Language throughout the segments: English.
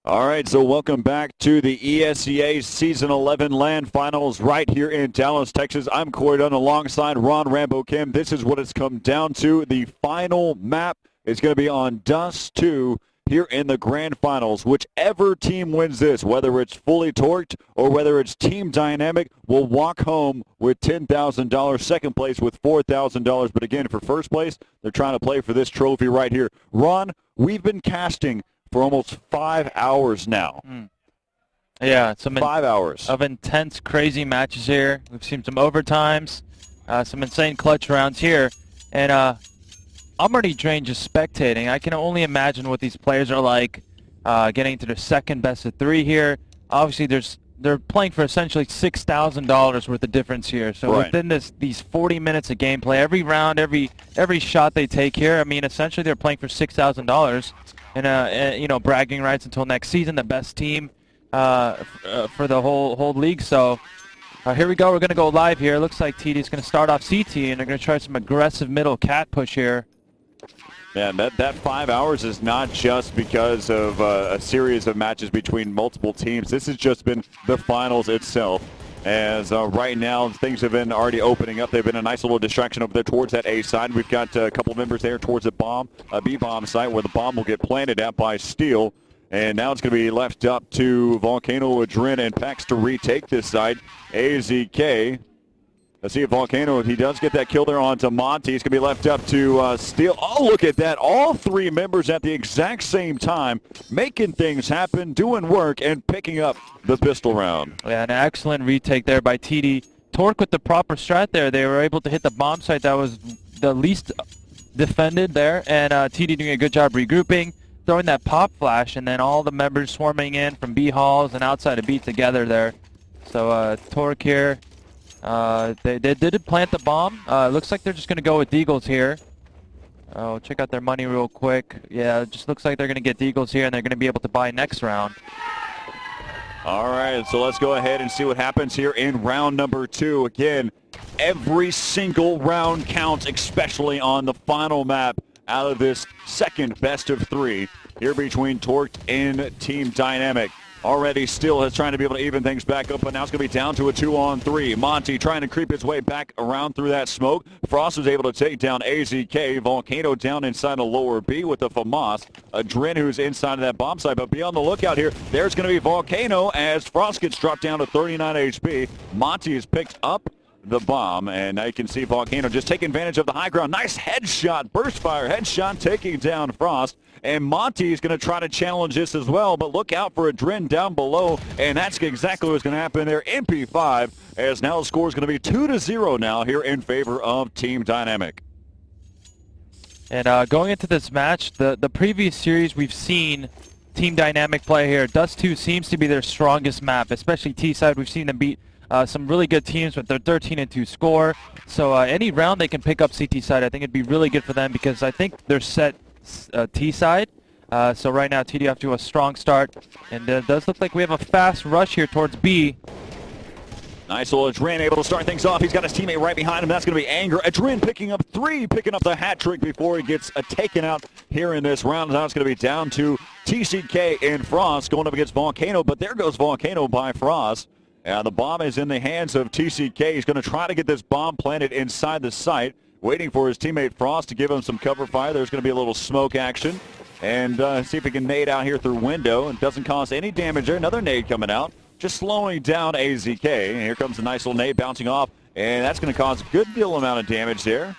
All right, so welcome back to the ESEA Season 11 LAN Finals right here in Dallas, Texas. I'm Corey Dunn alongside Ron Rambo Kim. This is what it's come down to. The final map is going to be on Dust 2 here in the Grand Finals. Whichever team wins this, whether it's fully torqued or whether it's team dynamic, will walk home with $10,000. Second place with $4,000. But again, for first place, they're trying to play for this trophy right here. Ron, we've been casting for almost 5 hours now. Yeah, 5 hours of intense, crazy matches here. We've seen some overtimes, some insane clutch rounds here, and I'm already drained just spectating. I can only imagine what these players are like getting to their second best of 3 here. Obviously, they're playing for essentially $6,000 worth of difference here. So right within these 40 minutes of gameplay, every round, every shot they take here, I mean, essentially they're playing for $6,000. And you know, bragging rights until next season, the best team for the whole league. So here we go. We're going to go live here. Looks like TD's going to start off CT, and they're going to try some aggressive middle cat push here. Man, that 5 hours is not just because of a series of matches between multiple teams. This has just been the finals itself. As right now, things have been already opening up. They've been a nice little distraction over there towards that A side. We've got a couple members there towards the B-bomb site where the bomb will get planted at by Steel. And now it's going to be left up to Volcano, Adrin, and Pex to retake this side. AZK. Let's see if Volcano, if he does get that kill there onto Monty, it's going to be left up to Steel. Oh, look at that. All 3 members at the exact same time, making things happen, doing work, and picking up the pistol round. Yeah, an excellent retake there by TD. Torque with the proper strat there. They were able to hit the bomb site that was the least defended there, and TD doing a good job regrouping, throwing that pop flash, and then all the members swarming in from B halls and outside of B together there. So Torque here. They did plant the bomb. Looks like they're just going to go with Deagles here. Oh, check out their money real quick. Yeah, it just looks like they're going to get Deagles here, and they're going to be able to buy next round. All right, so let's go ahead and see what happens here in round number 2. Again, every single round counts, especially on the final map out of this second best of 3 here between Torqued and Team Dynamic. Already Steel is trying to be able to even things back up, but now it's going to be down to a 2-on-3. Monty trying to creep his way back around through that smoke. Frost was able to take down AZK. Volcano down inside a lower B with the FAMAS. Adrin who's inside of that bomb site, but be on the lookout here. There's going to be Volcano as Frost gets dropped down to 39 HP. Monty has picked up the bomb, and now you can see Volcano just taking advantage of the high ground. Nice headshot, burst fire headshot, taking down Frost. And Monty is going to try to challenge this as well, but look out for Adrin down below, and that's exactly what's going to happen there. MP5, as now the score is going to be 2-0 now here in favor of Team Dynamic. And going into this match, the previous series we've seen Team Dynamic play here. Dust 2 seems to be their strongest map, especially T-side. We've seen them beat some really good teams with their 13-2 score. So any round they can pick up CT side, I think it'd be really good for them because I think they're set T side. So right now TD off to a strong start, and it does look like we have a fast rush here towards B. Nice little Adrin able to start things off. He's got his teammate right behind him. That's going to be Anger. Adrin picking up 3, picking up the hat trick before he gets taken out here in this round. Now it's going to be down to TCK and Frost going up against Volcano, but there goes Volcano by Frost. And the bomb is in the hands of TCK. He's going to try to get this bomb planted inside the site, waiting for his teammate Frost to give him some cover fire. There's going to be a little smoke action. And see if he can nade out here through window. It doesn't cause any damage there. Another nade coming out, just slowing down AZK. And here comes a nice little nade bouncing off. And that's going to cause a good deal amount of damage there.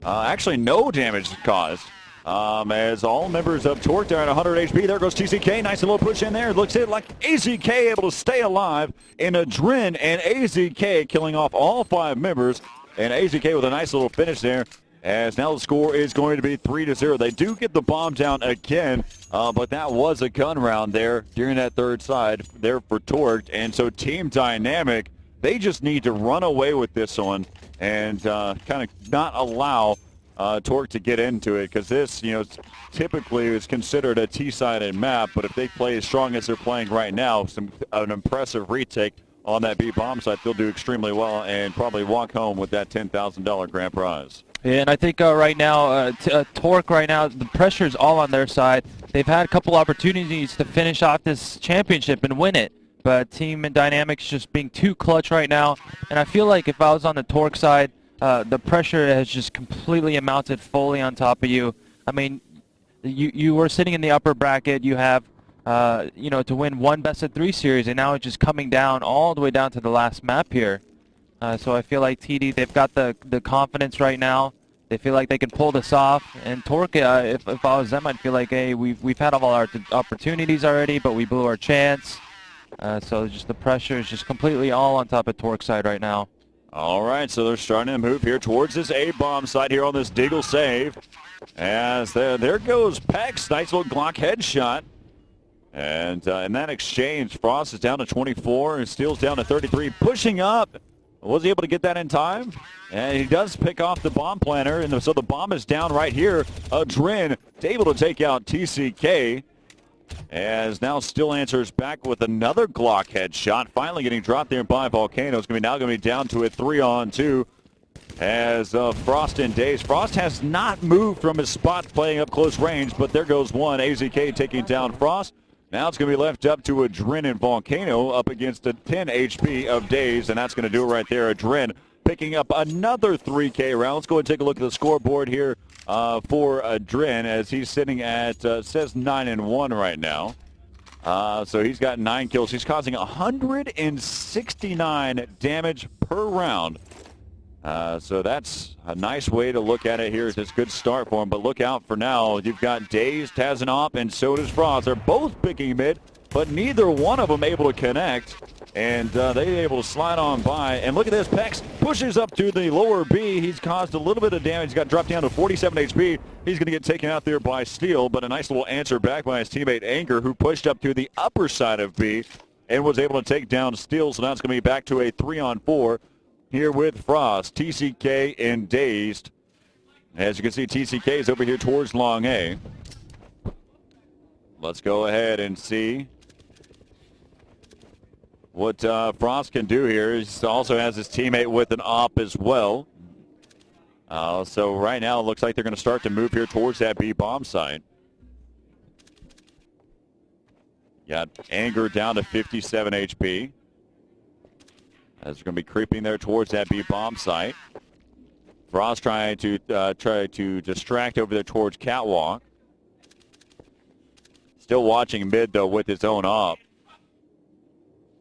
Actually, no damage caused. As all members of Torque are at 100 HP. There goes TCK. Nice little push in there. It looks like AZK able to stay alive. And Adrin and AZK killing off all 5 members. And AZK with a nice little finish there. As now the score is going to be 3-0. They do get the bomb down again, but that was a gun round there during that third side there for Torqued. And so Team Dynamic, they just need to run away with this one and kind of not allow Torque to get into it, because this, you know, typically is considered a T-sided map, but if they play as strong as they're playing right now, an impressive retake on that B bomb site, they'll do extremely well and probably walk home with that $10,000 grand prize. Yeah, and I think right now, Torque right now, the pressure is all on their side. they've had a couple opportunities to finish off this championship and win it. But Team Dynamics just being too clutch right now. And I feel like if I was on the Torque side, the pressure has just completely amounted fully on top of you. I mean, you were sitting in the upper bracket. You have, to win one best-of-3 series, and now it's just coming down all the way down to the last map here. So I feel like TD, they've got the confidence right now. They feel like they can pull this off. And Torque, if I was them, I'd feel like, hey, we've had all our opportunities already, but we blew our chance. So just the pressure is just completely all on top of Torque side right now. All right, so they're starting to move here towards this A-bomb side here on this Deagle save. As there goes Pex, nice little Glock headshot. And in that exchange, Frost is down to 24 and Steele's down to 33, pushing up. Was he able to get that in time? And he does pick off the bomb planter, and so the bomb is down right here. Adrin able to take out TCK. As now Still answers back with another Glock headshot, finally getting dropped there by Volcano. It's now going to be down to a 3-on-2 as Frost and Daze. Frost has not moved from his spot playing up close range, but there goes one. AZK taking down Frost. Now it's going to be left up to Adrin and Volcano up against a 10 HP of Daze, and that's going to do it right there. Adrin picking up another 3K round. Let's go and take a look at the scoreboard here for Adrin as he's sitting at, says 9-1 right now. So he's got 9 kills. He's causing 169 damage per round. So that's a nice way to look at it here. It's a good start for him, but look out for now. You've got Daze, Tazanoff, and so does Frost. They're both picking mid, but neither one of them able to connect. And they're able to slide on by. And look at this. Pex pushes up to the lower B. He's caused a little bit of damage. He's got dropped down to 47 HP. He's going to get taken out there by Steel, but a nice little answer back by his teammate Anger, who pushed up to the upper side of B and was able to take down Steel. So now it's going to be back to a 3-on-4 here with Frost, TCK, and Dazed. As you can see, TCK is over here towards Long A. Let's go ahead and see what Frost can do here. He also has his teammate with an op as well. So right now it looks like they're going to start to move here towards that B bomb site. Got Anger down to 57 HP. As they're going to be creeping there towards that B bomb site. Frost trying to distract over there towards Catwalk. Still watching mid though with his own op.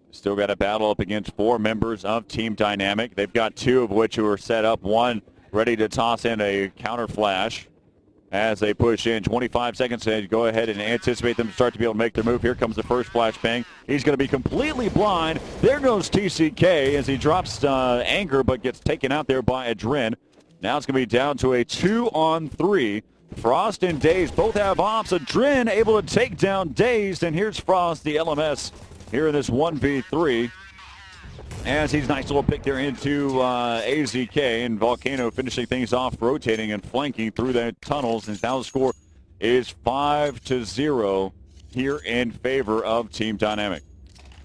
Still got a battle up against 4 members of Team Dynamic. They've got 2 of which who are set up. One ready to toss in a counter flash as they push in. 25 seconds to go ahead and anticipate them to start to be able to make their move. Here comes the first flashbang. He's going to be completely blind. There goes TCK as he drops Anger but gets taken out there by Adrin. Now it's going to be down to a 2-on-3. Frost and Dazed both have ops. Adrin able to take down Dazed, and here's Frost, the LMS, here in this 1v3. As he's nice little pick there into AZK, and Volcano finishing things off, rotating and flanking through the tunnels. And now the score is 5-0 here in favor of Team Dynamic.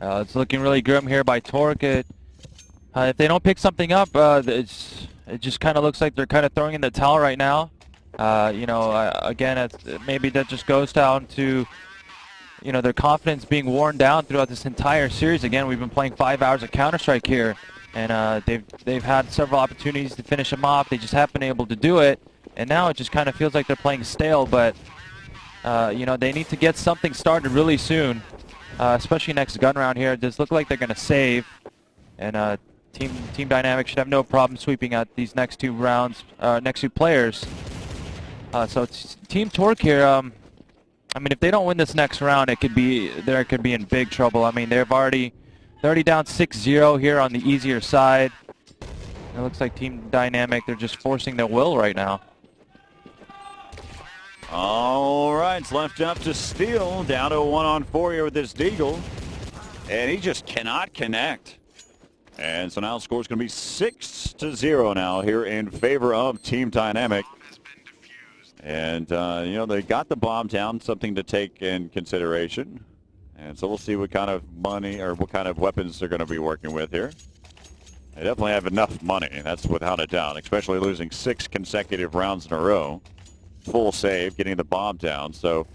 It's looking really grim here by Torque. If they don't pick something up, it just kind of looks like they're kind of throwing in the towel right now. Again, maybe that just goes down to their confidence being worn down throughout this entire series. Again, we've been playing 5 hours of Counter-Strike here, and they've had several opportunities to finish them off. They just haven't been able to do it, and now it just kind of feels like they're playing stale. But they need to get something started really soon, especially next gun round here. It does look like they're going to save, and Team Dynamic should have no problem sweeping out these next 2 rounds, next 2 players. So Team Torque here. I mean, if they don't win this next round, they could be in big trouble. I mean, they're already down 6-0 here on the easier side. It looks like Team Dynamic, they're just forcing their will right now. All right, it's left up to Steel, down to a 1-on-4 here with this Deagle, and he just cannot connect. And so now the score's going to be 6-0 now here in favor of Team Dynamic. And, they got the bomb down, something to take in consideration. And so we'll see what kind of money or what kind of weapons they're going to be working with here. They definitely have enough money, that's without a doubt, especially losing 6 consecutive rounds in a row. Full save, getting the bomb down. So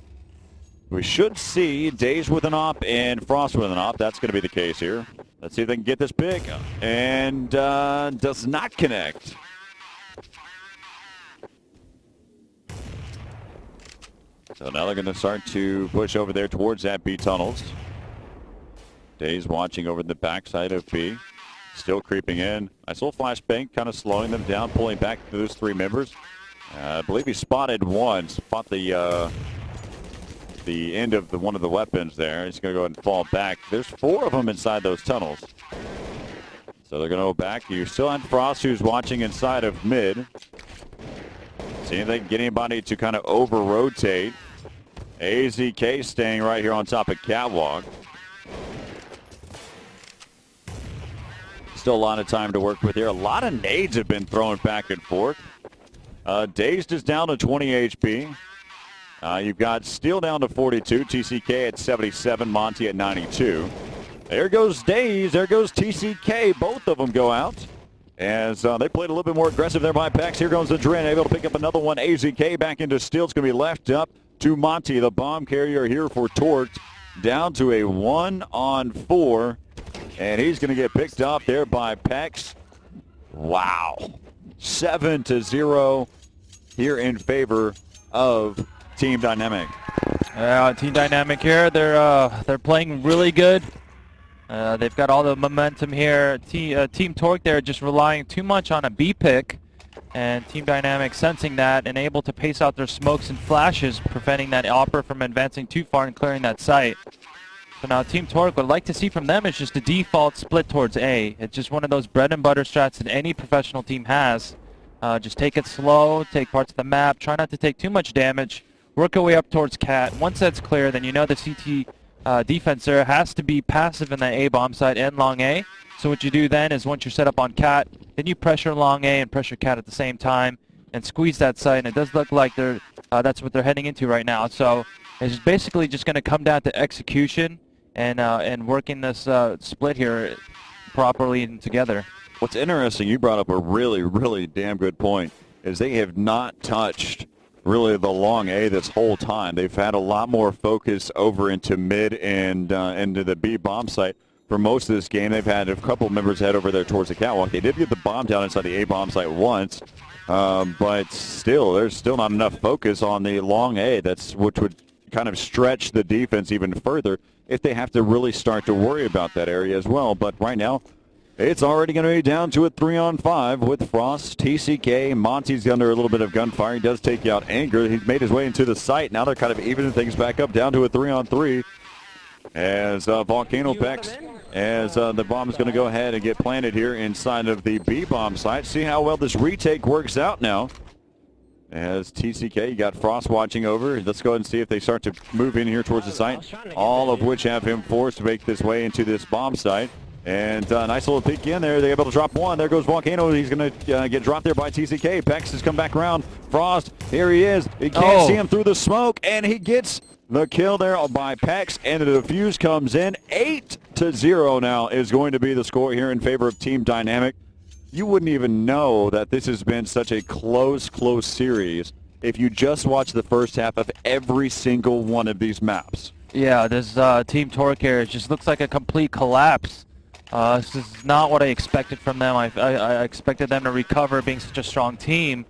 We should see Days with an op and Frost with an op. That's going to be the case here. Let's see if they can get this big. And does not connect. So now they're going to start to push over there towards that B tunnels. Days watching over the backside of B. Still creeping in. Nice little flashbang, kind of slowing them down, pulling back to those three members. I believe he spotted one. Spot the end of one of the weapons there. He's going to go ahead and fall back. There's four of them inside those tunnels. So they're going to go back. You still have Frost, who's watching inside of mid. See if they can get anybody to kind of over-rotate. AZK staying right here on top of Catwalk. Still a lot of time to work with here. A lot of nades have been thrown back and forth. Dazed is down to 20 HP. You've got Steel down to 42, TCK at 77, Monty at 92. There goes Dazed, there goes TCK. Both of them go out as they played a little bit more aggressive there by Pex. Here goes the Dren, able to pick up another one. AZK back into Steel. It's going to be left up to Monty, the bomb carrier here for Torqued. Down to a 1-on-4. And he's going to get picked up there by Pex. Wow. 7-0 here in favor of Team Dynamic. Team Dynamic here, they're playing really good. They've got all the momentum here. Team Torque, they're just relying too much on a B pick. And Team Dynamic sensing that and able to pace out their smokes and flashes, preventing that Opera from advancing too far and clearing that site. So now Team Torque, what I'd like to see from them is just a default split towards A. It's just one of those bread and butter strats that any professional team has. Just take it slow, take parts of the map, try not to take too much damage, work your way up towards Cat. Once that's clear, then you know the CT defense there has to be passive in that A bomb site and long A. So what you do then is once you're set up on Cat, then you pressure long A and pressure Cat at the same time and squeeze that site. And it does look like that's what they're heading into right now. So it's basically just going to come down to execution and working this split here properly and together. What's interesting, you brought up a really, really damn good point, is they have not touched really the long A this whole time. They've had a lot more focus over into mid and into the B bomb site. For most of this game, they've had a couple of members head over there towards the Catwalk. They did get the bomb down inside the A bomb site once, but still, there's still not enough focus on the long A. Which would kind of stretch the defense even further if they have to really start to worry about that area as well. But right now, it's already going to be down to a 3-on-5 with Frost, TCK. Monty's under a little bit of gunfire. He does take out Anger. He's made his way into the site. Now they're kind of evening things back up down to a 3-on-3 as Volcano Pex, as the bomb is going to go ahead and get planted here inside of the B bomb site. See how well this retake works out now. As TCK, you got Frost watching over. Let's go ahead and see if they start to move in here towards the site, all of which have him forced to make this way into this bomb site. And nice little peek in there. They're able to drop one. There goes Volcano. He's going to get dropped there by TCK. Pex has come back around. Frost, here he is. He can't see him through the smoke, and he gets the kill there by Pex, and the defuse comes in. 8-0 now is going to be the score here in favor of Team Dynamic. You wouldn't even know that this has been such a close series if you just watch the first half of every single one of these maps. Yeah, this Team Torque here, it just looks like a complete collapse. This is not what I expected from them. I expected them to recover being such a strong team.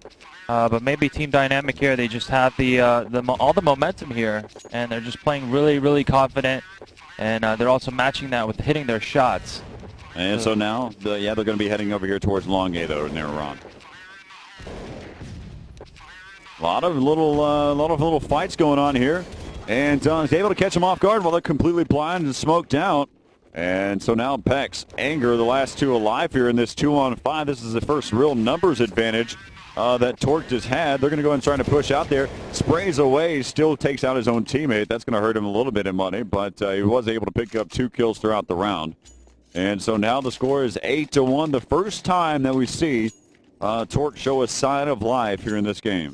But maybe Team Dynamic here, they just have all the momentum here. And they're just playing really, really confident. And they're also matching that with hitting their shots. And so now, they're going to be heading over here towards Long A, though, near Iran. A lot of little fights going on here. And he's able to catch them off guard while they're completely blind and smoked out. And so now Pex, Anger, the last two alive here in this 2-on-5. This is the first real numbers advantage that Torqued has had. They're going to go and try to push out there. Sprays away, still takes out his own teammate. That's going to hurt him a little bit in money, but he was able to pick up 2 kills throughout the round. And so now the score is 8-1. The first time that we see Torque show a sign of life here in this game.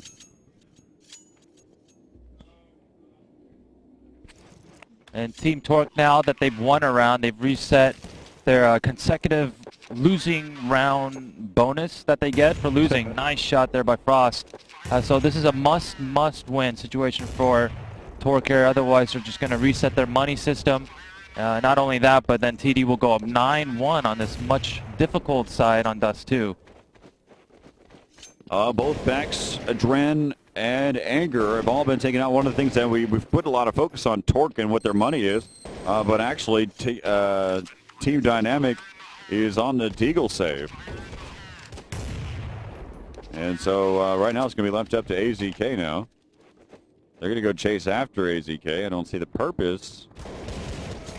And Team Torque, now that they've won a round, they've reset their consecutive losing round bonus that they get for losing. Nice shot there by Frost. So this is a must-win situation for Torque here. Otherwise, they're just going to reset their money system. Not only that, but then TD will go up 9-1 on this much difficult side on Dust 2. Both backs, Adren and Anger, have all been taken out. One of the things that we've put a lot of focus on Torque and what their money is, but actually Team Dynamic is on the Deagle save. And so right now it's going to be left up to AZK now. They're going to go chase after AZK. I don't see the purpose.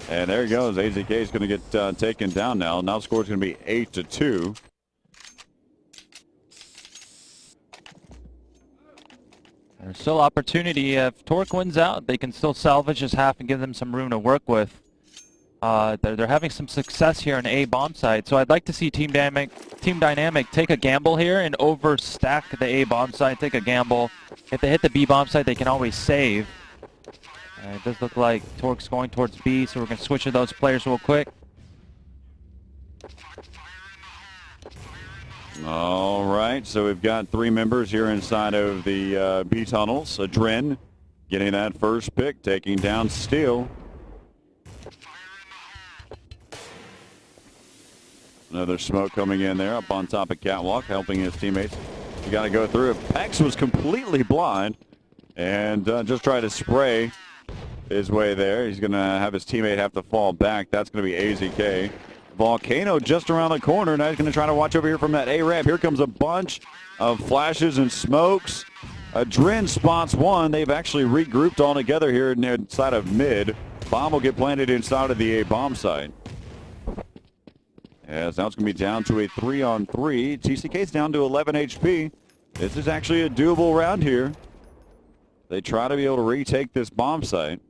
And there he goes. AZK is going to get taken down now. Now the score is going to be 8-2. There's still opportunity. If Torque wins out, they can still salvage his half and give them some room to work with. They're having some success here in A bomb site, so I'd like to see Team Dynamic take a gamble here and overstack the A bomb site, take a gamble. If they hit the B bomb site, they can always save. It does look like Torque's going towards B, so we're going to switch to those players real quick. All right, so we've got 3 members here inside of the B tunnels. Adren getting that first pick, taking down Steel. Another smoke coming in there up on top of Catwalk, helping his teammates. You got to go through it. Pex was completely blind and just tried to spray his way there. He's going to have his teammate have to fall back. That's going to be AZK. Volcano just around the corner. Now he's going to try to watch over here from that A ramp. Here comes a bunch of flashes and smokes. Adren spots one. They've actually regrouped all together here inside of mid. Bomb will get planted inside of the A bomb site. As now it's going to be down to a 3-on-3. TCK's down to 11 HP. This is actually a doable round here. They try to be able to retake this bomb site.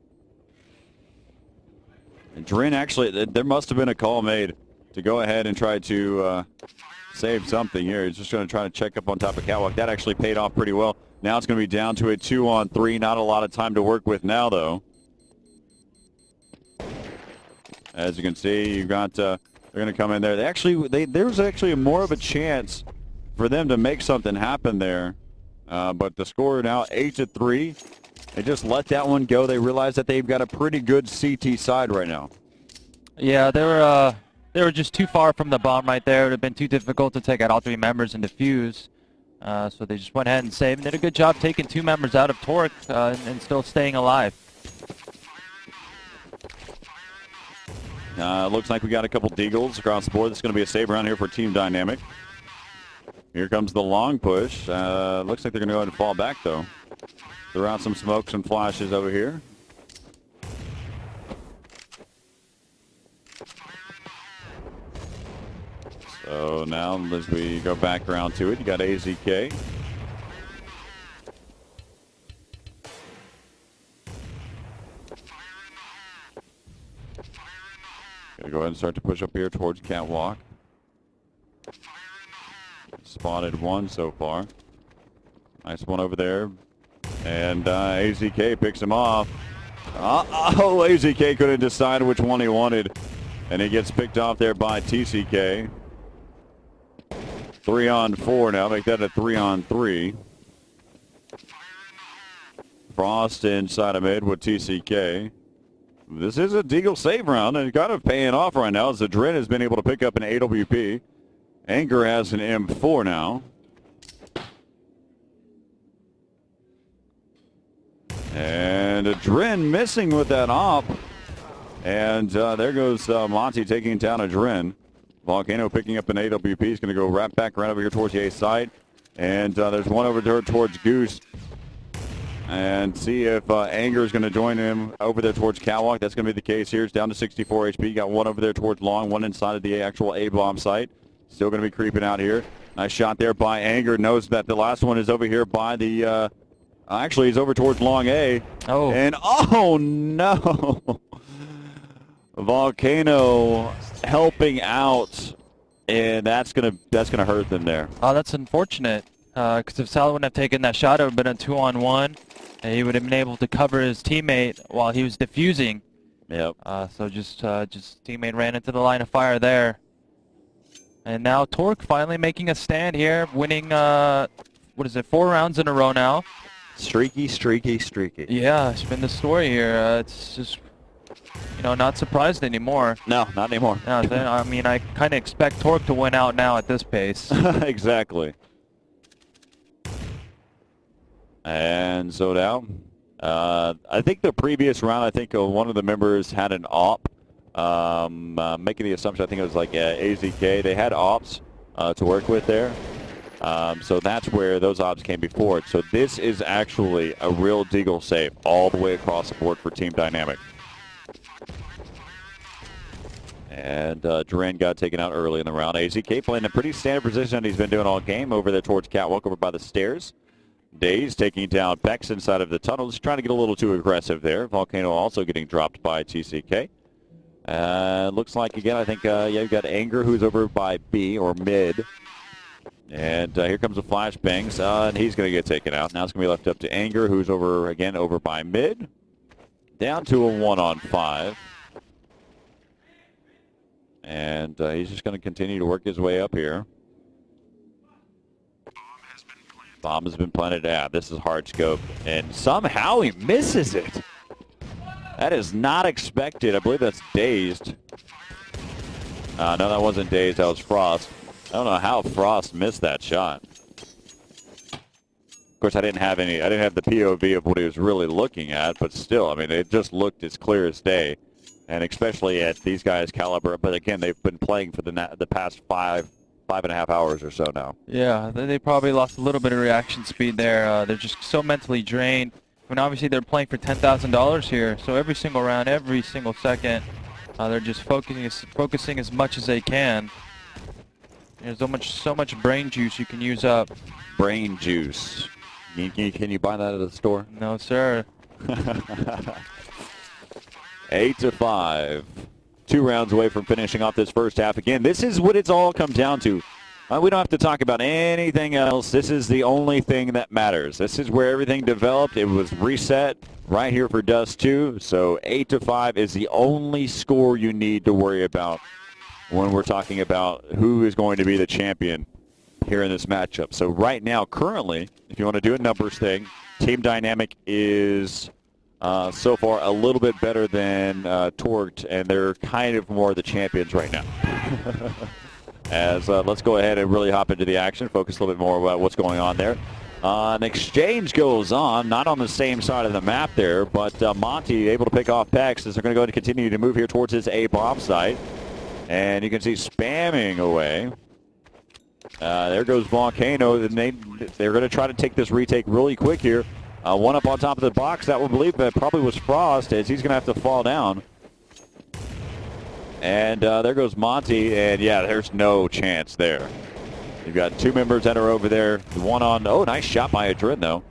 And Drin actually, there must have been a call made to go ahead and try to save something here. He's just going to try to check up on top of Catwalk. That actually paid off pretty well. Now it's going to be down to a 2-on-3. Not a lot of time to work with now, though. As you can see, you've got... they're going to come in there. There's actually more of a chance for them to make something happen there. But the score now 8-3. They just let that one go. They realize that they've got a pretty good CT side right now. Yeah, they were just too far from the bomb right there. It would have been too difficult to take out all 3 members and defuse. So they just went ahead and saved. And did a good job taking 2 members out of Torque and still staying alive. Looks like we got a couple Deagles across the board. This is going to be a save round here for Team Dynamic. Here comes the long push. Looks like they're going to go ahead and fall back, though. Throw out some smokes and flashes over here. So now as we go back around to it, you got AZK. Gonna go ahead and start to push up here towards Catwalk. Spotted one so far. Nice one over there. And AZK picks him off. AZK couldn't decide which one he wanted. And he gets picked off there by TCK. 3-on-4 now. Make that a 3-on-3. Frost inside of mid with TCK. This is a Deagle save round and kind of paying off right now as Adren has been able to pick up an AWP. Anger has an M4 now. And Adren missing with that op. And there goes Monty taking down Adren. Volcano picking up an AWP. He's going to go right back around over here towards the A side. And there's one over there towards Goose. And see if Anger is going to join him over there towards Catwalk. That's going to be the case here. It's down to 64 HP. Got one over there towards Long, one inside of the actual A-bomb site. Still going to be creeping out here. Nice shot there by Anger. Knows that the last one is over here by the... actually, he's over towards Long A. Oh. And, oh, no. Volcano helping out. And that's gonna hurt them there. Oh, that's unfortunate. Because if Sal wouldn't have taken that shot, it would have been a 2-on-1. And he would have been able to cover his teammate while he was defusing. Yep. So just teammate ran into the line of fire there. And now Torque finally making a stand here, winning, 4 rounds in a row now. Streaky, streaky, streaky. Yeah, it's been the story here. It's just, not surprised anymore. No, not anymore. No, I mean, I kind of expect Torque to win out now at this pace. Exactly. And so now, I think the previous round, one of the members had an op. Making the assumption, I think it was like AZK. They had ops to work with there. So that's where those ops came before it. So this is actually a real Deagle save all the way across the board for Team Dynamic. And Duran got taken out early in the round. AZK playing a pretty standard position he's been doing all game over there towards Catwalk over by the stairs. Daze taking down Bex inside of the tunnels, trying to get a little too aggressive there. Volcano also getting dropped by TCK. Looks like, again, I think, you've got Anger, who's over by B, or mid. And here comes the flashbangs, and he's going to get taken out. Now it's going to be left up to Anger, who's over by mid. Down to a 1-on-5. And he's just going to continue to work his way up here. Bomb has been planted. Yeah, this is hard scope. And somehow he misses it. That is not expected. I believe that's Dazed. No, that wasn't Dazed. That was Frost. I don't know how Frost missed that shot. Of course, I didn't have the POV of what he was really looking at, but still, I mean, it just looked as clear as day. And especially at these guys' caliber. But again, they've been playing for the past five and a half hours or so now. Yeah, they probably lost a little bit of reaction speed there. They're just so mentally drained. I mean, obviously they're playing for $10,000 here, so every single round, every single second, they're just focusing as much as they can. There's so much brain juice you can use up. Brain juice. Can you buy that at the store? No, sir. 8-5. 2 rounds away from finishing off this first half. Again, this is what it's all come down to. We don't have to talk about anything else. This is the only thing that matters. This is where everything developed. It was reset right here for Dust 2. So 8-5 is the only score you need to worry about when we're talking about who is going to be the champion here in this matchup. So right now, currently, if you want to do a numbers thing, Team Dynamic is so far a little bit better than Torqued, and they're kind of more the champions right now. As let's go ahead and really hop into the action, focus a little bit more about what's going on there. An exchange goes on, not on the same side of the map there, but Monty able to pick off Pex as they're going to go ahead and continue to move here towards his A bomb site. And you can see spamming away. There goes Volcano. They're going to try to take this retake really quick here. One up on top of the box. That would believe that probably was Frost, as he's going to have to fall down. And there goes Monty, and yeah, there's no chance there. You've got 2 members that are over there. One on, nice shot by Adrin, though.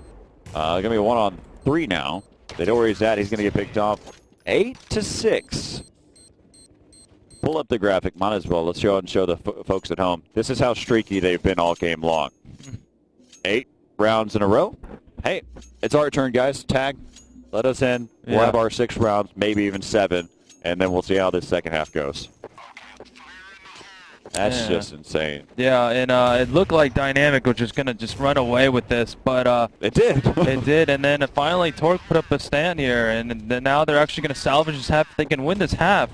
Going to be a 1-on-3 now. They know where he's at. He's going to get picked off. 8-6. Pull up the graphic, might as well. Let's show the folks at home. This is how streaky they've been all game long. 8 rounds in a row. Hey, it's our turn, guys. Tag, let us in. We'll have our 6 rounds, maybe even 7, and then we'll see how this second half goes. That's just insane. Yeah, and it looked like Dynamic was just going to run away with this, but it did. It did, and then finally Torque put up a stand here, and then now they're actually going to salvage this half. They can win this half.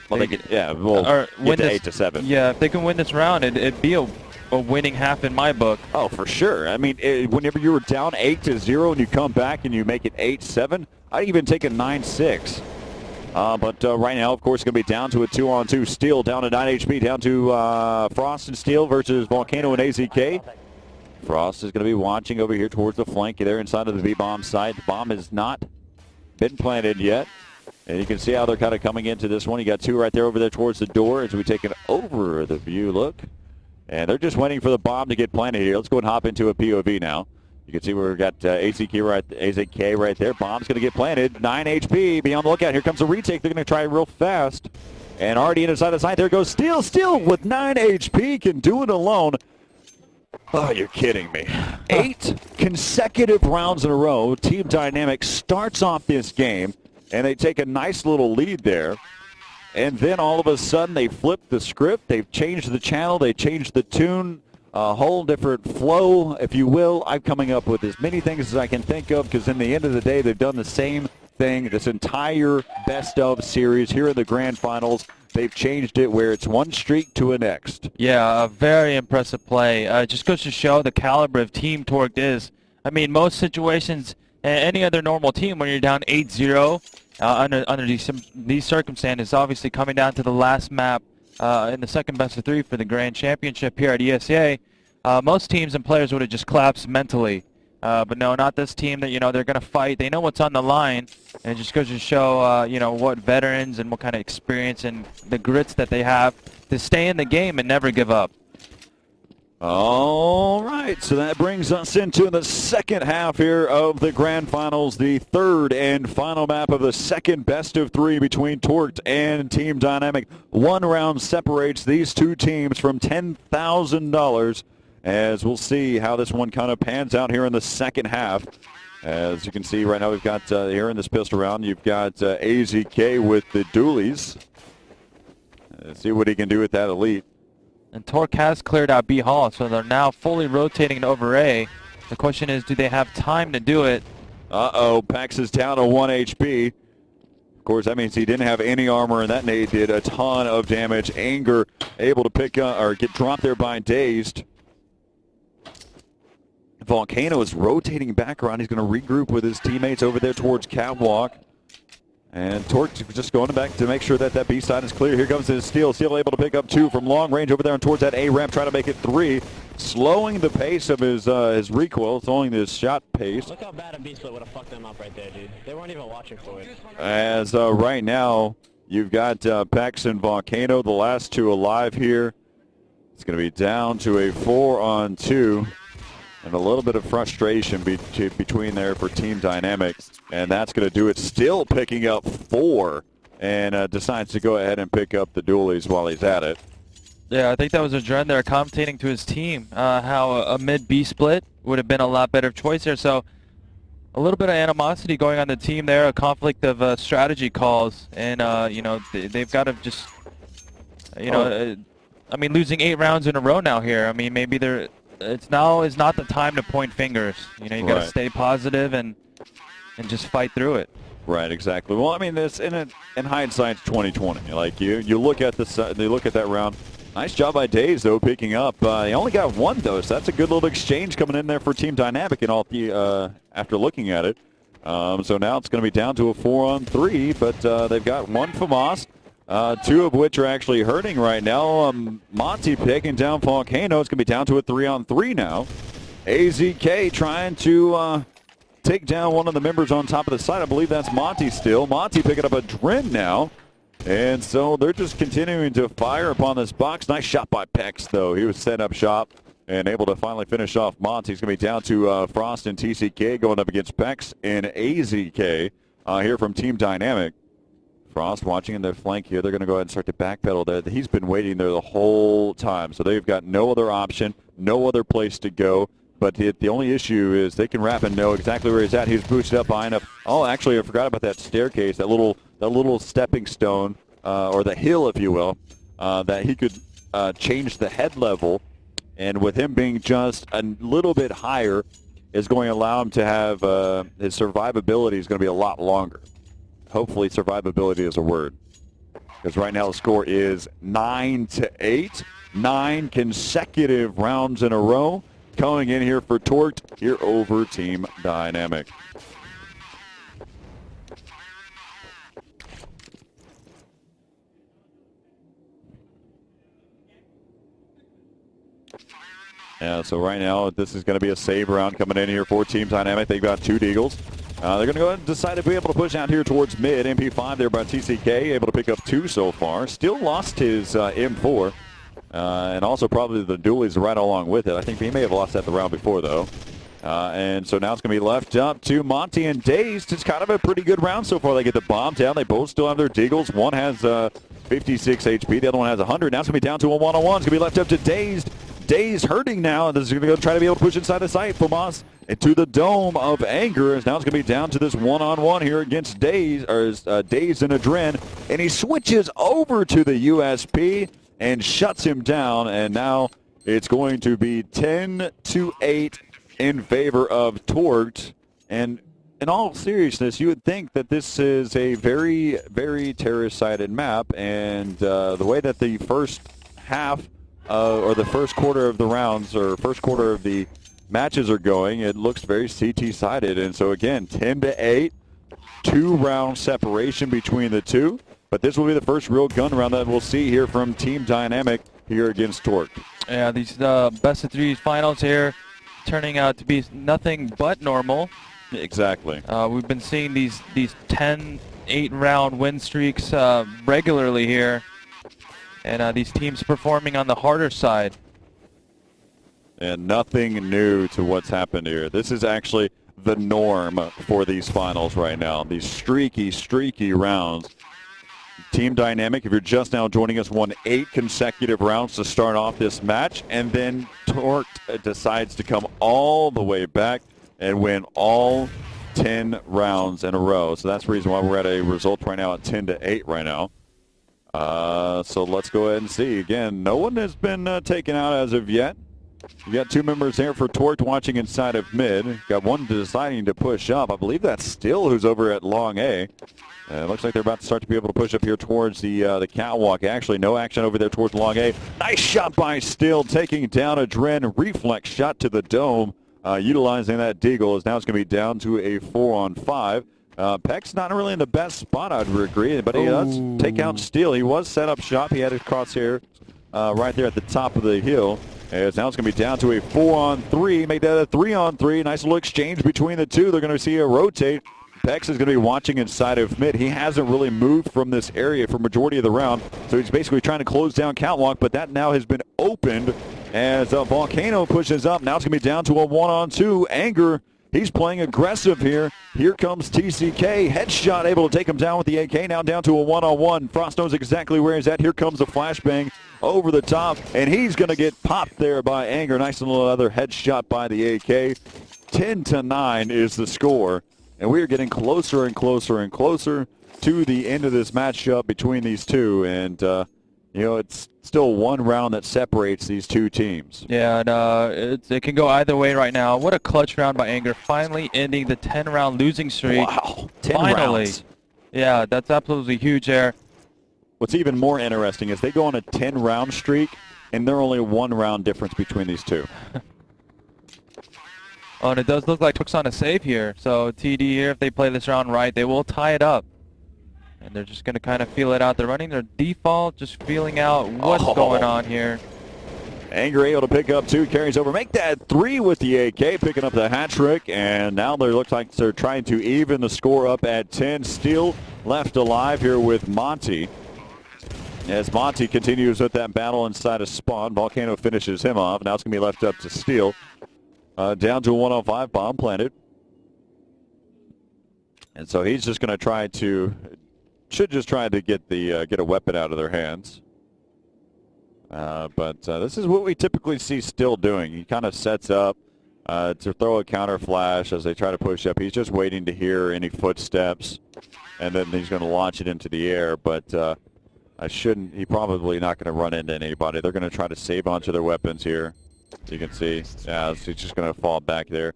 Well, they could, or win to 8-7. Yeah, if they can win this round, it'd be a winning half in my book. Oh, for sure. I mean, whenever you were down 8-0 and you come back and you make it 8-7, I'd even take a 9-6. But right now, of course, it's going to be down to a 2-on-2. Steel down to 9 HP, down to Frost and Steel versus Volcano and AZK. Frost is going to be watching over here towards the flank there inside of the V-bomb site. The bomb has not been planted yet. And you can see how they're kind of coming into this one. You got 2 right there over there towards the door as we take an over the view look. And they're just waiting for the bomb to get planted here. Let's go and hop into a POV now. You can see where we've got AZK right there. Bomb's going to get planted. 9 HP. Be on the lookout. Here comes a retake. They're going to try real fast. And already inside the site, there goes Steel. Steel with 9 HP can do it alone. Oh, you're kidding me. 8 consecutive rounds in a row. Team Dynamic starts off this game, and they take a nice little lead there. And then all of a sudden, they flip the script. They've changed the channel. They changed the tune. a whole different flow, if you will. I'm coming up with as many things as I can think of because in the end of the day, they've done the same thing this entire best-of series here in the grand finals. They've changed it where it's one streak to a next. Yeah, a very impressive play. Just goes to show the caliber of team Torqued is. I mean, most situations, any other normal team, when you're down 8-0, under these circumstances, obviously coming down to the last map in the second best of 3 for the Grand Championship here at ESEA, most teams and players would have just collapsed mentally. But no, not this team. That they're going to fight. They know what's on the line, and it just goes to show what veterans and what kind of experience and the grits that they have to stay in the game and never give up. All right, so that brings us into the second half here of the grand finals, the third and final map of the second best of 3 between Torqued and Team Dynamic. One round separates these two teams from $10,000, as we'll see how this one kind of pans out here in the second half. As you can see right now, we've got here in this pistol round, you've got AZK with the dualies. Let's see what he can do with that elite. And Torque has cleared out B Hall, so they're now fully rotating over A. The question is, do they have time to do it? Uh-oh, Pax is down to 1 HP. Of course, that means he didn't have any armor, and that nade did a ton of damage. Anger able to pick up or get dropped there by Dazed. Volcano is rotating back around. He's going to regroup with his teammates over there towards Catwalk. And Torque just going back to make sure that that B side is clear. Here comes his Steel. Steel able to pick up 2 from long range over there and towards that A ramp, trying to make it 3. Slowing the pace of his recoil, slowing his shot pace. Look how bad a B split would have fucked them up right there, dude. They weren't even watching for it. As right now, you've got Pex and Volcano, the last 2 alive here. It's going to be down to a 4-on-2. And a little bit of frustration between there for Team Dynamic. And that's going to do it. Still picking up 4. And decides to go ahead and pick up the dualies while he's at it. Yeah, I think that was Adren there commentating to his team how a mid-B split would have been a lot better choice there. So a little bit of animosity going on the team there, a conflict of strategy calls. And, they've got to just, I mean, losing 8 rounds in a row now here. I mean, maybe it's now is not the time to point fingers. You got to stay positive and just fight through it. Right, exactly. Well, I mean, this in hindsight, 2020. Like you look at they look at that round. Nice job by Daze though, picking up. He only got 1 though, so that's a good little exchange coming in there for Team Dynamic. And all after looking at it, so now it's going to be down to a 4-on-3. But they've got 1 FAMAS. 2 of which are actually hurting right now. Monty picking down Volcano. It's going to be down to a 3-on-3 now. AZK trying to take down one of the members on top of the side. I believe that's Monty still. Monty picking up a Dren now. And so they're just continuing to fire upon this box. Nice shot by Pex, though. He was setting up shop and able to finally finish off Monty. He's going to be down to Frost and TCK going up against Pex and AZK here from Team Dynamic. Frost watching in their flank here. They're going to go ahead and start to backpedal there. He's been waiting there the whole time. So they've got no other option, no other place to go. But the only issue is they can wrap and know exactly where he's at. He's boosted up high enough. Oh, actually, I forgot about that staircase, that little stepping stone, or the hill, if you will, that he could change the head level. And with him being just a little bit higher, is going to allow him to have his survivability is going to be a lot longer. Hopefully survivability is a word. Because right now the score is 9-8. 9 consecutive rounds in a row. Coming in here for Torqued here over Team Dynamic. Yeah, so right now this is going to be a save round coming in here for Team Dynamic. They've got 2 Deagles. They're going to go ahead and decide to be able to push out here towards mid. MP5 there by TCK, able to pick up 2 so far. Still lost his M4. And also probably the dualies right along with it. I think he may have lost that the round before, though. And so now it's going to be left up to Monty and Dazed. It's kind of a pretty good round so far. They get the bomb down. They both still have their Deagles. One has 56 HP. The other one has 100. Now it's going to be down to a 1-on-1. It's going to be left up to Dazed. Dazed hurting now, and this is going to go try to be able to push inside the site. FAMAS into the dome of Anger. Now it's going to be down to this 1-on-1 here against Dazed, or Dazed and Adren. And he switches over to the USP and shuts him down. And now It's going to be 10-8 in favor of Tort. And in all seriousness, you would think that this is a very, very terrorist-sided map. And the way that the first half or the first quarter of the rounds or first quarter of the matches are going, it looks very CT-sided. And so, again, 10-8, 2-round separation between the two. But this will be the first real gun round that we'll see here from Team Dynamic here against Torque. Yeah, these best of three finals here turning out to be nothing but normal. Exactly. We've been seeing these 10, 8-round win streaks regularly here. And these teams performing on the harder side. And nothing new to what's happened here. This is actually the norm for these finals right now. These streaky rounds. Team Dynamic, if you're just now joining us, won 8 consecutive rounds to start off this match. And then Torque decides to come all the way back and win all 10 rounds in a row. So that's the reason why we're at a result right now at 10-8 right now. So let's go ahead and see. Again, no one has been taken out as of yet. You got 2 members here for Torque watching inside of mid. Got one deciding to push up. I believe that's Still who's over at long A. It looks like they're about to start to be able to push up here towards the catwalk. Actually, no action over there towards long A. Nice shot by Still, taking down a Dren. Reflex shot to the dome, utilizing that deagle. As now it's going to be down to a 4-on-5. Peck's not really in the best spot, I'd agree, but he does take out Steele. He was set up shop. He had his crosshair right there at the top of the hill. As now it's going to be down to a 4-on-3. Make that a 3-on-3. Nice little exchange between the two. They're going to see a rotate. Pex is going to be watching inside of mid. He hasn't really moved from this area for majority of the round, so he's basically trying to close down catwalk, but that now has been opened as Volcano pushes up. Now it's going to be down to a 1-on-2. Anger, he's playing aggressive here. Here comes TCK. Headshot able to take him down with the AK. Now down to a 1-on-1. Frost knows exactly where he's at. Here comes a flashbang over the top, and he's going to get popped there by Anger. Nice little other headshot by the AK. 10-9 is the score. And we are getting closer and closer and closer to the end of this matchup between these two. And, you know, it's still one round that separates these two teams. Yeah, and it can go either way right now. What a clutch round by Anger, finally ending the 10-round losing streak. Wow, 10 finally. rounds. Yeah, that's absolutely huge there. What's even more interesting is they go on a 10-round streak, and they're only 1 round difference between these two. Oh, and it does look like Took's on a save here. So TD here, if they play this round right, they will tie it up. And they're just going to kind of feel it out. They're running their default, just feeling out what's going on here. Anger able to pick up 2, carries over. Make that 3 with the AK, picking up the hat trick. And now they look like they're trying to even the score up at 10. Still left alive here with Monty. As Monty continues with that battle inside of spawn, Volcano finishes him off. Now it's going to be left up to Steele. Down to a 1-on-5, bomb planted. And so he's just going to try to, should just try to get the get a weapon out of their hands. But this is what we typically see Still doing. He kind of sets up to throw a counter flash as they try to push up. He's just waiting to hear any footsteps, and then he's going to launch it into the air. But he's probably not going to run into anybody. They're going to try to save onto their weapons here. You can see, yeah, he's just going to fall back there.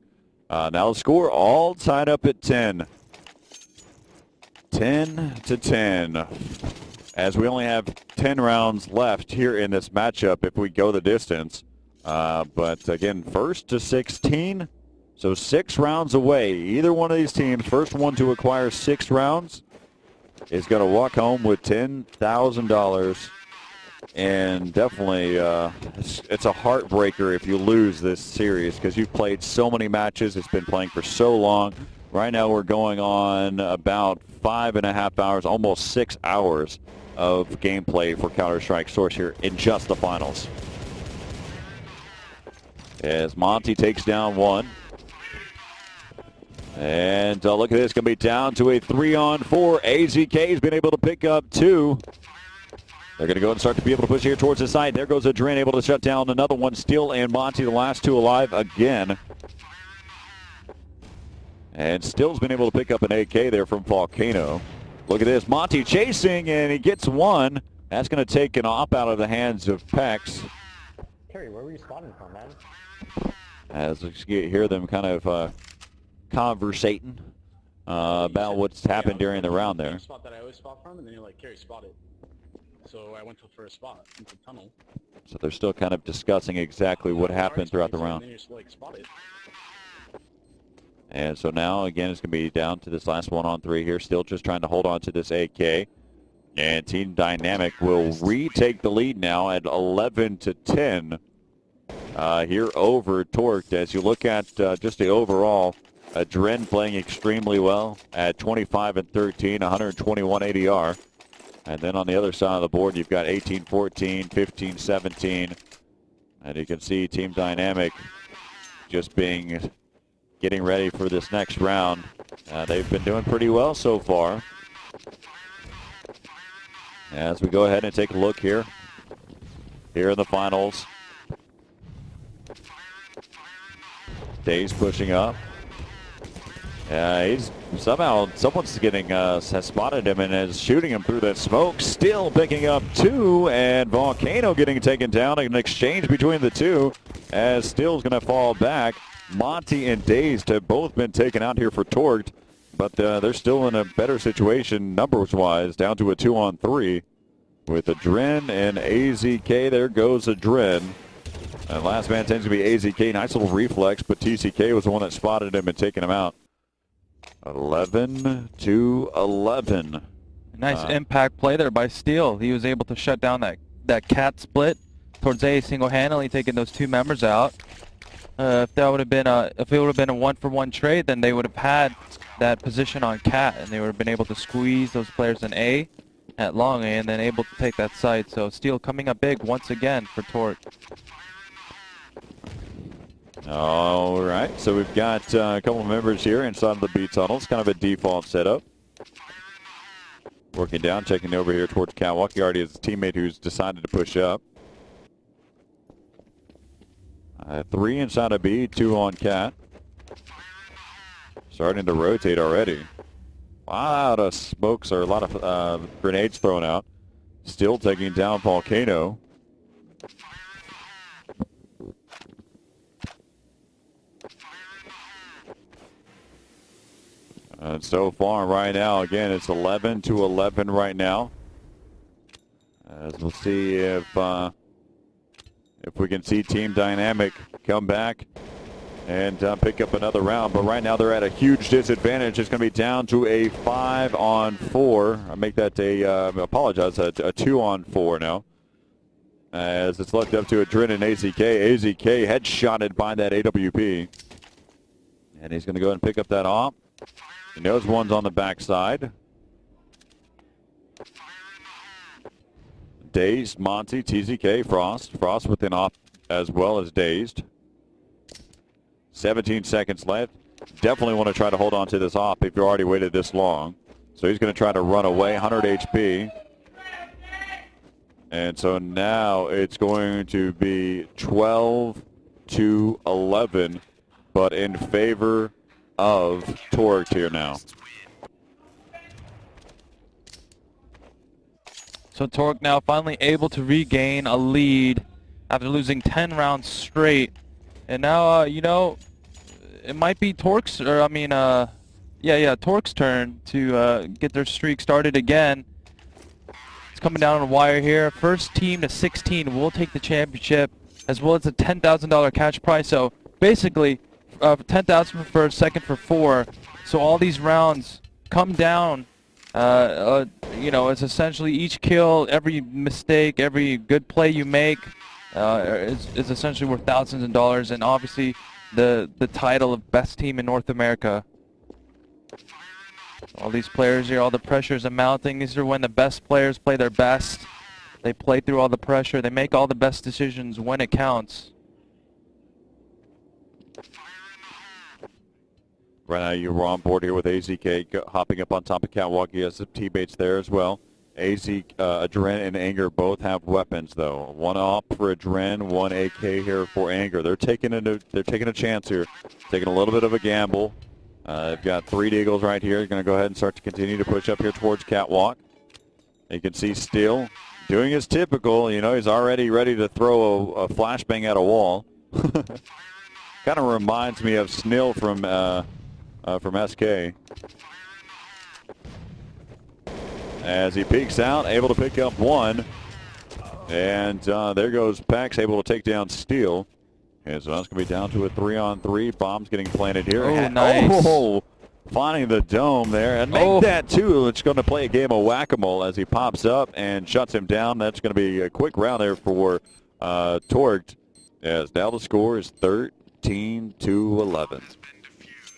Now the score all tied up at 10. 10-10. As we only have 10 rounds left here in this matchup if we go the distance. But again, 1st to 16. So 6 rounds away. Either one of these teams, first one to acquire 6 rounds, is going to walk home with $10,000. And definitely it's a heartbreaker if you lose this series because you've played so many matches. It's been playing for so long. Right now we're going on about 5.5 hours, almost 6 hours of gameplay for Counter-Strike Source here in just the finals. As Monty takes down 1. And look at this, going to be down to a 3-on-4. AZK has been able to pick up 2. They're going to go and start to be able to push here towards the side. There goes Adren, able to shut down another one. Still and Monty, the last 2 alive again. And Still's been able to pick up an AK there from Volcano. Look at this. Monty chasing, and he gets 1. That's going to take an op out of the hands of Pex. Kerry, where were you spotting from, man? As we hear them kind of conversating about what's happened during the round there. Spot that I always spot from, and then you're like, Kerry, spot it. So I went for a spot into the tunnel. So they're still kind of discussing exactly what happened throughout the round. And then you're just like, spot it. And so now, again, it's going to be down to this last 1-on-3 here. Still just trying to hold on to this AK. And Team Dynamic will retake the lead now at 11-10 here over Torqued. As you look at just the overall, Adren playing extremely well at 25-13, 121 ADR. And then on the other side of the board, you've got 18-14, 15-17. And you can see Team Dynamic just getting ready for this next round. They've been doing pretty well so far. As we go ahead and take a look here in the finals. Days pushing up. He's someone's has spotted him and is shooting him through that smoke. Still picking up 2, and Volcano getting taken down. An exchange between the two as Still's going to fall back. Monty and Dazed have both been taken out here for Torqued, but they're still in a better situation numbers-wise, down to a 2-on-3 with Adren and AZK. There goes Adren. And last man tends to be AZK. Nice little reflex, but TCK was the one that spotted him and taken him out. 11-11. Nice impact play there by Steele. He was able to shut down that cat split towards A single-handedly, taking those 2 members out. If it would have been a 1-for-1 trade, then they would have had that position on cat, and they would have been able to squeeze those players in A at long A, and then able to take that site. So Steele coming up big once again for Torqued. All right, so we've got a couple of members here inside of the B tunnels, kind of a default setup. Working down, checking over here towards Catwalk. He already has a teammate who's decided to push up. 3 inside of B, 2 on Cat. Starting to rotate already. A lot of smokes, or a lot of grenades thrown out. Still taking down Volcano. And so far right now, again, it's 11-11 right now. As we'll see if we can see Team Dynamic come back and pick up another round. But right now they're at a huge disadvantage. It's going to be down to a 5-on-4. I make that a 2-on-4 now. As it's left up to Adren and AZK. AZK headshotted by that AWP. And he's going to go ahead and pick up that op. He knows one's on the backside. Dazed, Monty, TZK, Frost. Frost with an op as well as Dazed. 17 seconds left. Definitely want to try to hold on to this op if you already waited this long. So he's going to try to run away, 100 HP. And so now it's going to be 12-11, but in favor of Torqued here now. So Torqued now finally able to regain a lead after losing 10 rounds straight. And now, you know, it might be Torqued's turn to get their streak started again. It's coming down on the wire here. First team to 16 will take the championship, as well as a $10,000 cash prize. So basically, 10,000 for first, second for 4. So all these rounds come down. You know, it's essentially each kill, every mistake, every good play you make is essentially worth thousands of dollars, and obviously the title of best team in North America. All these players here, all the pressures are mounting. These are when the best players play their best. They play through all the pressure. They make all the best decisions when it counts. Right now you're on board here with AZK hopping up on top of Catwalk. He has some teammates there as well. Adren and Anger both have weapons though. One op for Adren, one AK here for Anger. They're taking a chance here, taking a little bit of a gamble. They've got 3 Deagles right here. Going to go ahead and start to continue to push up here towards Catwalk. You can see Steele Doing his typical, you know, he's already ready to throw a flashbang at a wall. Kind of reminds me of Snill from SK. As he peeks out, able to pick up one. And there goes Pax, able to take down Steele. And so that's going to be down to a 3-on-3. Bombs getting planted here. Oh, nice. Oh, finding the dome there. And make that, too. It's going to play a game of whack-a-mole as he pops up and shuts him down. That's going to be a quick round there for Torqued. As now the score is 13-11.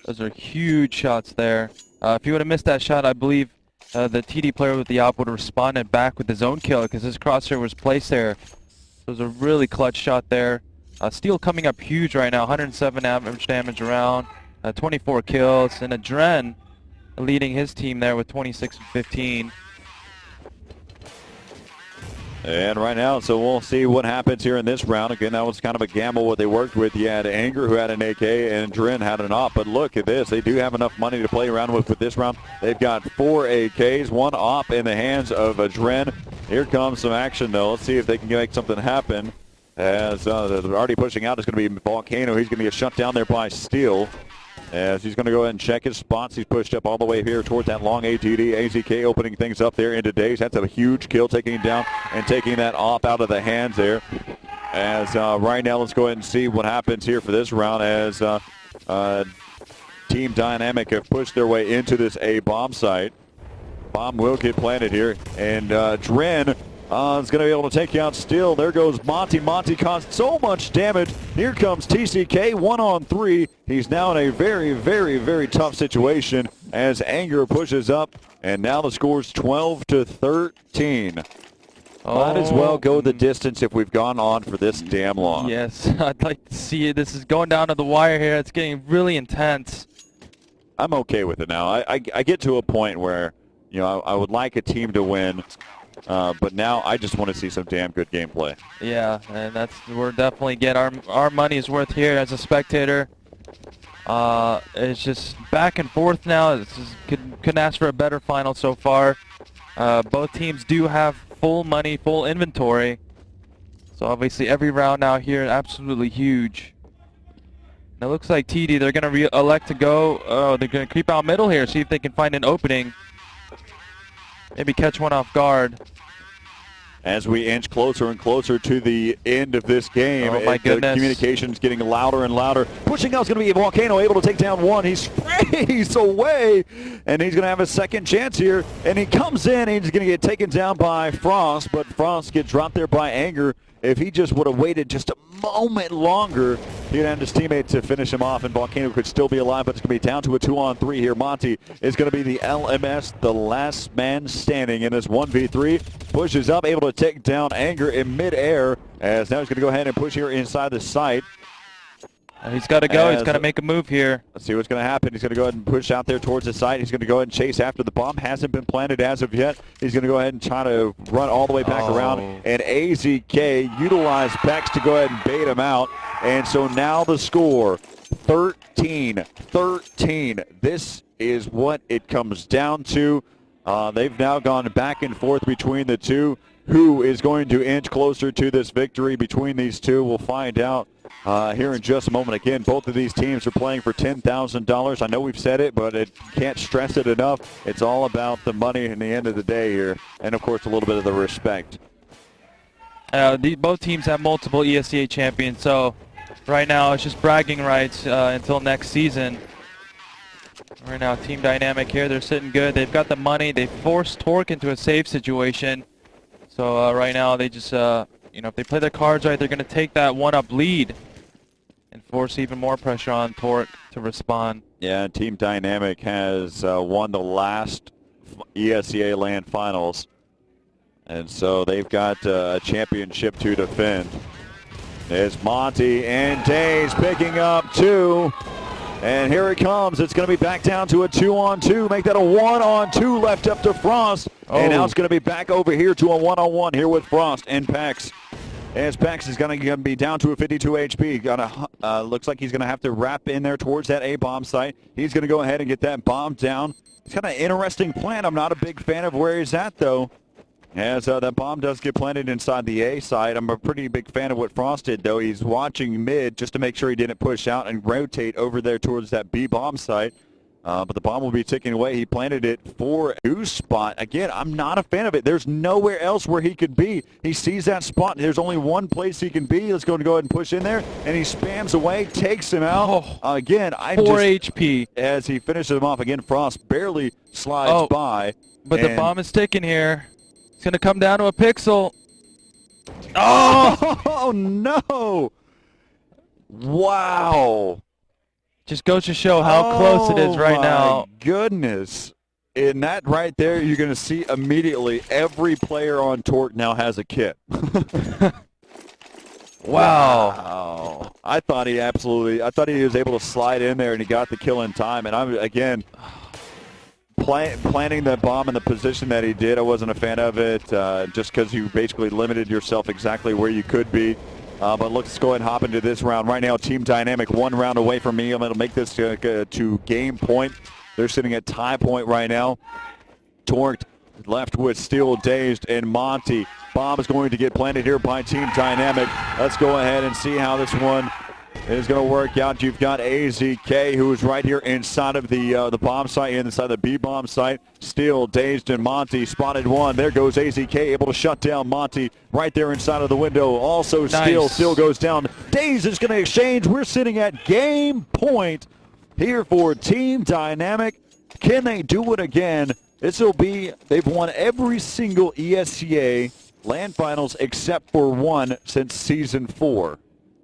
Those are huge shots there. If you would have missed that shot, I believe the TD player with the op would have responded back with his own kill because his crosshair was placed there. So it was a really clutch shot there. Steele coming up huge right now, 107 average damage around, 24 kills, and Adren leading his team there with 26 and 15. And right now, so we'll see what happens here in this round. Again, that was kind of a gamble what they worked with. You had Anger, who had an AK, and Dren had an op. But look at this. They do have enough money to play around with this round. They've got 4 AKs, 1 op in the hands of Dren. Here comes some action, though. Let's see if they can make something happen. As they're already pushing out, it's going to be Volcano. He's going to get shut down there by Steele. As he's going to go ahead and check his spots. He's pushed up all the way here towards that long ATD. AZK opening things up there into Days. That's a huge kill, taking him down and taking that op out of the hands there. As right now, let's go ahead and see what happens here for this round as Team Dynamic have pushed their way into this A bomb site. Bomb will get planted here. And Dren is going to be able to take out Steele. There goes Monty. Monty caused so much damage. Here comes TCK, 1-on-3. He's now in a very, very, very tough situation as Anger pushes up. And now the score's 12-13. Might as well go the distance if we've gone on for this damn long. Yes, I'd like to see it. This is going down to the wire here. It's getting really intense. I'm okay with it now. I get to a point where, you know, I would like a team to win. But now I just want to see some damn good gameplay. Yeah, and we're definitely getting our money's worth here as a spectator. It's just back and forth now. Couldn't ask for a better final so far. Both teams do have full money, full inventory. So obviously every round now here absolutely huge. And it looks like TD, they're going to elect to go. Oh, they're going to creep out middle here, see if they can find an opening. Maybe catch one off guard. As we inch closer and closer to the end of this game, oh my goodness, the communication's getting louder and louder. Pushing out is going to be Volcano, able to take down one. He sprays away, and he's going to have a second chance here. And he comes in, and he's going to get taken down by Frost, but Frost gets dropped there by Anger. If he just would have waited just a moment longer, he'd have his teammate to finish him off, and Volcano could still be alive, but it's going to be down to a 2-on-3 here. Monty is going to be the LMS, the last man standing in this 1v3. Pushes up, able to take down Anger in midair, as now he's going to go ahead and push here inside the site. He's got to go. He's got to make a move here. Let's see what's going to happen. He's going to go ahead and push out there towards the site. He's going to go ahead and chase after the bomb. Hasn't been planted as of yet. He's going to go ahead and try to run all the way back around. And AZK utilized Pex to go ahead and bait him out. And so now the score, 13-13. This is what it comes down to. They've now gone back and forth between the two. Who is going to inch closer to this victory between these two? We'll find out here in just a moment. Again, both of these teams are playing for $10,000. I know we've said it, but it can't stress it enough. It's all about the money in the end of the day here, and of course a little bit of the respect. Both teams have multiple ESEA champions, so right now it's just bragging rights until next season. Right now, Team Dynamic here, they're sitting good. They've got the money. They forced Torque into a save situation. So right now they just, if they play their cards right, they're going to take that one-up lead and force even more pressure on Torque to respond. Yeah, Team Dynamic has won the last ESEA LAN finals. And so they've got a championship to defend. There's Monty and Days picking up 2. And here it comes. It's going to be back down to a 2-on-2. Make that a 1-on-2 left up to Frost. And now it's going to be back over here to a 1-on-1 here with Frost and Pax. As Pax is going to be down to a 52 HP. Looks like he's going to have to wrap in there towards that A-bomb site. He's going to go ahead and get that bomb down. It's kind of an interesting plan. I'm not a big fan of where he's at, though. As that bomb does get planted inside the A side, I'm a pretty big fan of what Frost did, though. He's watching mid just to make sure he didn't push out and rotate over there towards that B bomb site. But the bomb will be ticking away. He planted it for Ooze spot. Again, I'm not a fan of it. There's nowhere else where he could be. He sees that spot. There's only one place he can be. Let's go ahead and push in there. And he spams away, takes him out. Again, 4 HP. As he finishes him off, again, Frost barely slides by. But the bomb is ticking here. It's going to come down to a pixel. Oh, no. Wow. Just goes to show how close it is right now. Oh, my goodness. In that right there, you're going to see immediately every player on Torque now has a kit. Wow. I thought he was able to slide in there and he got the kill in time. And I'm, again, planting that bomb in the position that he did, I wasn't a fan of it just because you basically limited yourself exactly where you could be. But let's go ahead and hop into this round. Right now, Team Dynamic 1 round away from me. I'm going to make this to game point. They're sitting at tie point right now. Torqued left with Steel, Dazed, and Monty. Bomb is going to get planted here by Team Dynamic. Let's go ahead and see how this one is going to work out. You've got AZK, who is right here inside of the bomb site, inside the B bomb site. Steel, Dazed, and Monty spotted one. There goes AZK, able to shut down Monty right there inside of the window. Also, nice. Steel goes down. Dazed is going to exchange. We're sitting at game point here for Team Dynamic. Can they do it again? This will be, they've won every single ESEA LAN finals except for one since season 4.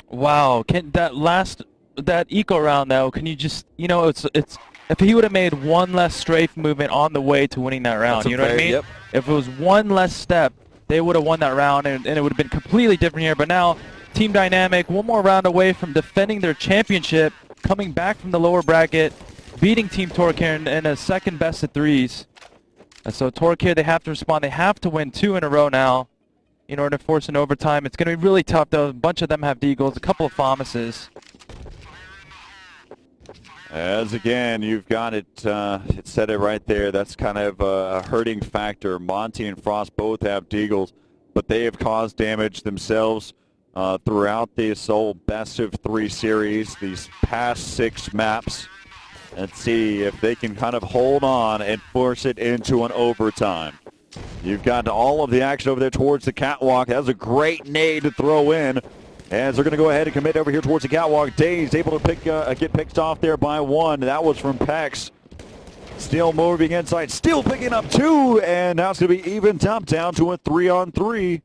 Wow, that eco round though, can you just, it's if he would have made one less strafe movement on the way to winning that round, you know what I mean? Yep. If it was one less step, they would have won that round and it would have been completely different here. But now, Team Dynamic, one more round away from defending their championship, coming back from the lower bracket, beating Team Torque here in a second best of 3s. And so Torque here, they have to respond. They have to win 2 in a row now in order to force an overtime. It's going to be really tough, though. A bunch of them have Deagles, a couple of Thomases. As again, you've got it, it said it right there. That's kind of a hurting factor. Monty and Frost both have Deagles, but they have caused damage themselves throughout this whole best of 3 series, these past 6 maps. Let's see if they can kind of hold on and force it into an overtime. You've got all of the action over there towards the catwalk. That was a great nade to throw in. As they're going to go ahead and commit over here towards the catwalk. Dazed able to get picked off there by 1. That was from Pex. Still moving inside. Still picking up 2. And now it's going to be evened up down to a 3-on-3.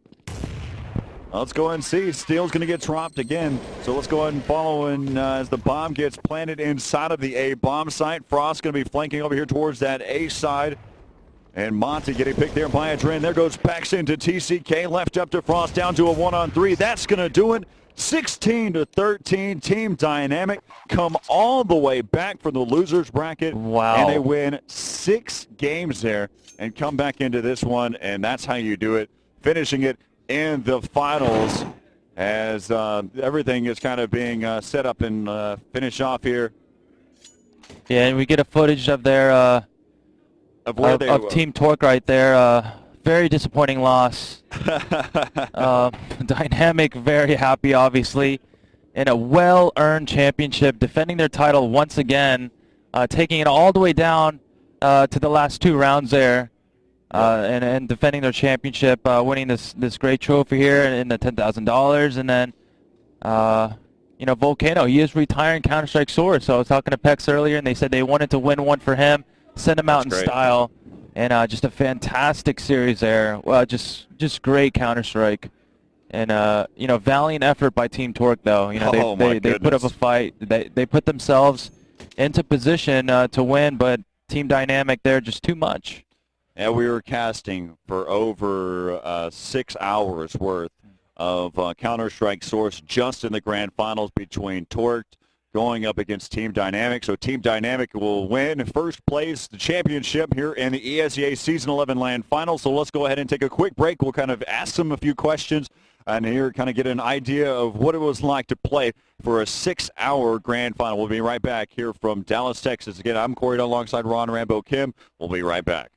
Let's go ahead and see. Steel's going to get dropped again. So let's go ahead and follow in as the bomb gets planted inside of the A bomb site. Frost's going to be flanking over here towards that A side. And Monty getting picked there by Adrian. There goes Pax into TCK. Left up to Frost down to a 1-on-3. That's going to do it. 16-13. Team Dynamic come all the way back from the losers bracket. Wow. And they win 6 games there and come back into this one. And that's how you do it. Finishing it in the finals as everything is kind of being set up and finish off here. Yeah, and we get a footage of their of Team Torque right there. Very disappointing loss. Dynamic very happy, obviously, in a well-earned championship, defending their title once again, taking it all the way down to the last 2 rounds there. And defending their championship, winning this great trophy here in the $10,000, and then Volcano, he is retiring Counter-Strike Source. So I was talking to Pex earlier, and they said they wanted to win one for him, send him out in style, and just a fantastic series there. Well, just great Counter-Strike, and valiant effort by Team Torque though. They put up a fight. They put themselves into position to win, but Team Dynamic there just too much. And we were casting for over 6 hours worth of Counter-Strike Source just in the grand finals between Torque going up against Team Dynamic. So Team Dynamic will win first place, the championship here in the ESEA Season 11 LAN Finals. So let's go ahead and take a quick break. We'll kind of ask them a few questions and here kind of get an idea of what it was like to play for a 6-hour grand final. We'll be right back here from Dallas, Texas. Again, I'm Corey Dunn alongside Ron Rambo Kim. We'll be right back.